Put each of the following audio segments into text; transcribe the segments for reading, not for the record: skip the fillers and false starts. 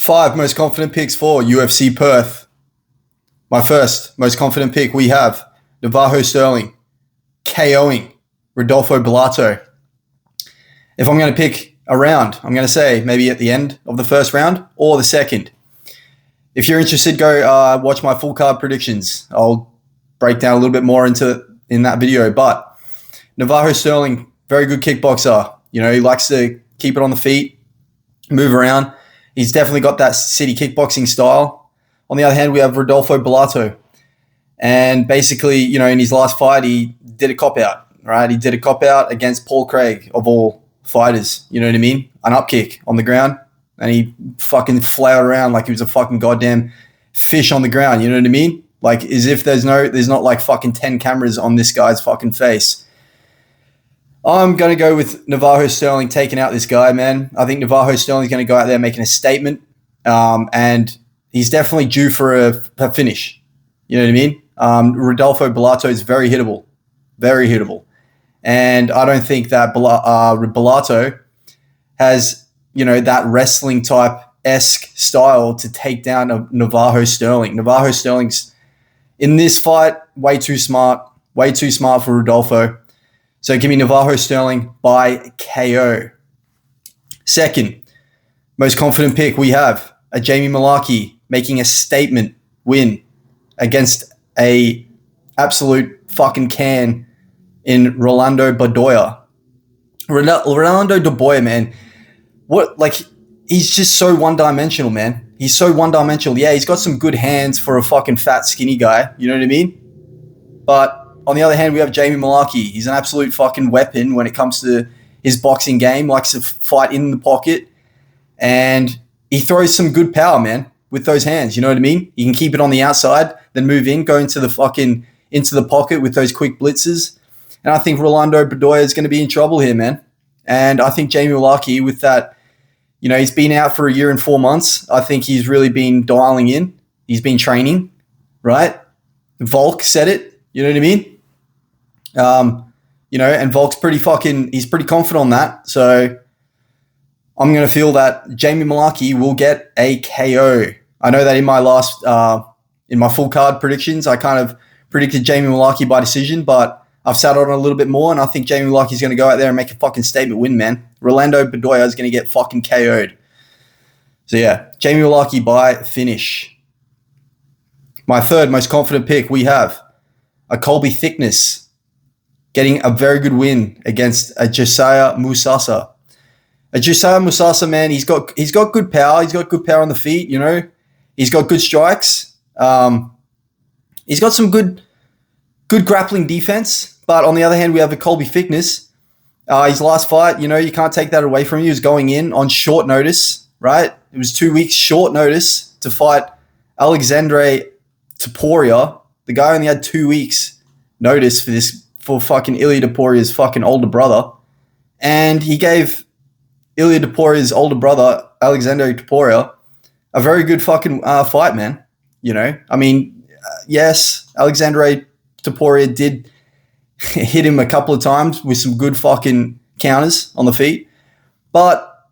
Five most confident picks for UFC Perth. My first most confident pick, we have Navajo Sterling KOing Rodolfo Bellato. If I'm going to pick a round, I'm going to say maybe at the end of the first round or the second. If you're interested, go watch my full card predictions. I'll break down a little bit more in that video. But Navajo Sterling, very good kickboxer. You know, he likes to keep it on the feet, move around. He's definitely got that city kickboxing style. On the other hand, we have Rodolfo Bellato. And basically, you know, in his last fight, he did a cop-out, right? He did a cop-out against Paul Craig, of all fighters. You know what I mean? An up kick on the ground. And he fucking flailed around like he was a fucking goddamn fish on the ground. You know what I mean? Like, as if there's not like fucking 10 cameras on this guy's fucking face. I'm going to go with Navajo Sterling taking out this guy, man. I think Navajo Sterling's going to go out there making a statement. And he's definitely due for a finish. You know what I mean? Rodolfo Bellato is very hittable. Very hittable. And I don't think that Bellato has, you know, that wrestling type-esque style to take down Navajo Sterling. Navajo Sterling's, in this fight, way too smart for Rodolfo. So give me Navajo Sterling by KO. Second, most confident pick, we have a Jamie Mullarkey making a statement win against a absolute fucking can in Rolando Bedoya. Rolando Bedoya, man, he's just so one-dimensional, man. He's so one-dimensional. Yeah, he's got some good hands for a fucking fat, skinny guy. You know what I mean? But on the other hand, we have Jamie Mullarkey. He's an absolute fucking weapon when it comes to his boxing game. Likes to fight in the pocket. And he throws some good power, man, with those hands. You know what I mean? You can keep it on the outside, then move in, go into the pocket with those quick blitzes. And I think Rolando Bedoya is going to be in trouble here, man. And I think Jamie Mullarkey, with that, you know, he's been out for a year and 4 months. I think he's really been dialing in. He's been training, right? Volk said it. You know what I mean? You know, and Volk's he's pretty confident on that. So I'm going to feel that Jamie Mullarkey will get a KO. I know that in my full card predictions, I kind of predicted Jamie Mullarkey by decision, but I've sat on it a little bit more, and I think Jamie Mullarkey's going to go out there and make a fucking statement win, man. Rolando Bedoya is going to get fucking KO'd. So yeah, Jamie Mullarkey by finish. My third most confident pick, we have a Colby Thickness getting a very good win against a Josiah Musasa. A Josiah Musasa, man, he's got good power. He's got good power on the feet, you know. He's got good strikes. He's got some good grappling defense. But on the other hand, we have a Colby Thickness. His last fight, you know, you can't take that away from him. He was going in on short notice, right? It was 2 weeks short notice to fight Alexandre Topuria. The guy only had 2 weeks notice for fucking Ilia Topuria's fucking older brother. And he gave Ilia Topuria's older brother, Alexander Topuria, a very good fucking fight, man. You know, I mean, yes, Alexandre Topuria did hit him a couple of times with some good fucking counters on the feet. But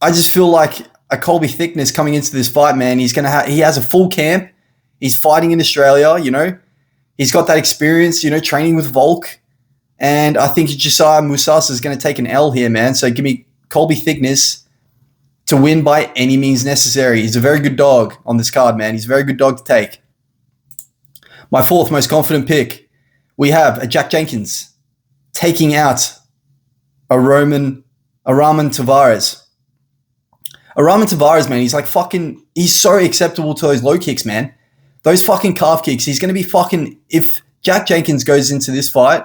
I just feel like a Colby Thickness coming into this fight, man, he has a full camp. He's fighting in Australia, you know. He's got that experience, you know, training with Volk. And I think Josiah Musasa is going to take an L here, man. So give me Colby Thickness to win by any means necessary. He's a very good dog on this card, man. He's a very good dog to take. My fourth most confident pick, we have a Jack Jenkins taking out a Raman Tavares. A Raman Tavares, man, he's so acceptable to those low kicks, man. Those fucking calf kicks, he's going to be fucking... If Jack Jenkins goes into this fight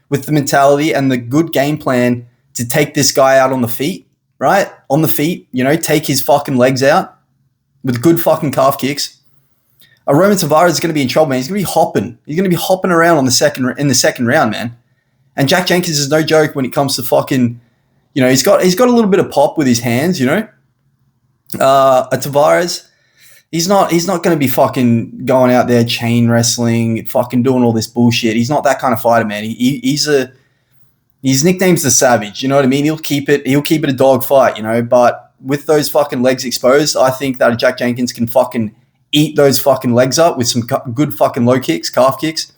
with the mentality and the good game plan to take this guy out on the feet, right? On the feet, you know, take his fucking legs out with good fucking calf kicks. A Raman Tavares is going to be in trouble, man. He's going to be hopping. He's going to be hopping around in the second round, man. And Jack Jenkins is no joke when it comes to fucking... You know, he's got a little bit of pop with his hands, you know? A Tavares... He's not going to be fucking going out there chain wrestling, fucking doing all this bullshit. He's not that kind of fighter, man. His nickname's the Savage. You know what I mean? He'll keep it a dog fight, you know. But with those fucking legs exposed, I think that Jack Jenkins can fucking eat those fucking legs up with some good fucking low kicks, calf kicks.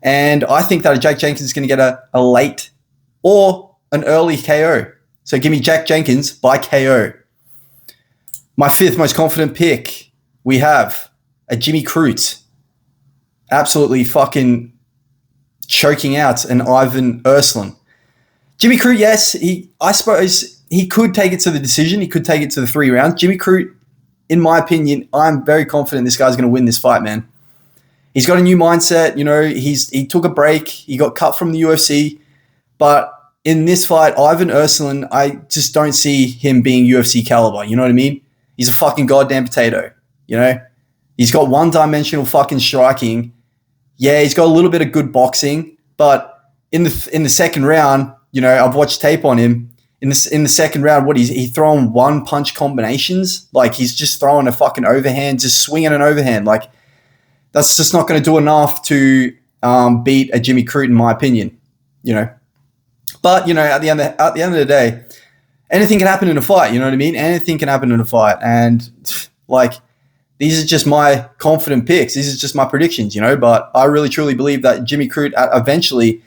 And I think that Jack Jenkins is going to get a late or an early KO. So give me Jack Jenkins by KO. My fifth most confident pick, we have a Jimmy Crute. Absolutely fucking choking out an Ivan Erslan. Jimmy Crute, yes, I suppose he could take it to the decision. He could take it to the 3 rounds. Jimmy Crute, in my opinion, I'm very confident this guy's going to win this fight, man. He's got a new mindset. You know, he took a break. He got cut from the UFC. But in this fight, Ivan Erslan, I just don't see him being UFC caliber. You know what I mean? He's a fucking goddamn potato. You know? He's got one-dimensional fucking striking. Yeah, he's got a little bit of good boxing. But in the second round, you know, I've watched tape on him. In the second round, he throwing one-punch combinations? Like, he's just throwing a fucking overhand, just swinging an overhand. Like, that's just not going to do enough to beat a Jimmy Crute, in my opinion, you know. But, you know, at the end of the day, anything can happen in a fight, you know what I mean? Anything can happen in a fight. And, like, these are just my confident picks. These are just my predictions, you know. But I really, truly believe that Jimmy Crute eventually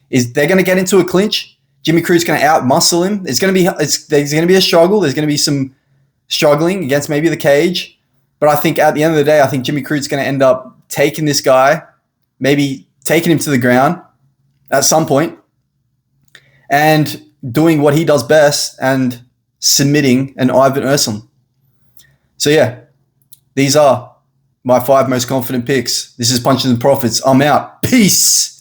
they're going to get into a clinch. Jimmy Crute's going to out-muscle him. There's going to be a struggle. There's going to be some struggling against maybe the cage. But I think at the end of the day, I think Jimmy Crute's going to end up taking this guy, maybe taking him to the ground at some point and doing what he does best and submitting an Ivan Erslan. So, yeah, these are my 5 most confident picks. This is Punches and Profits. I'm out. Peace.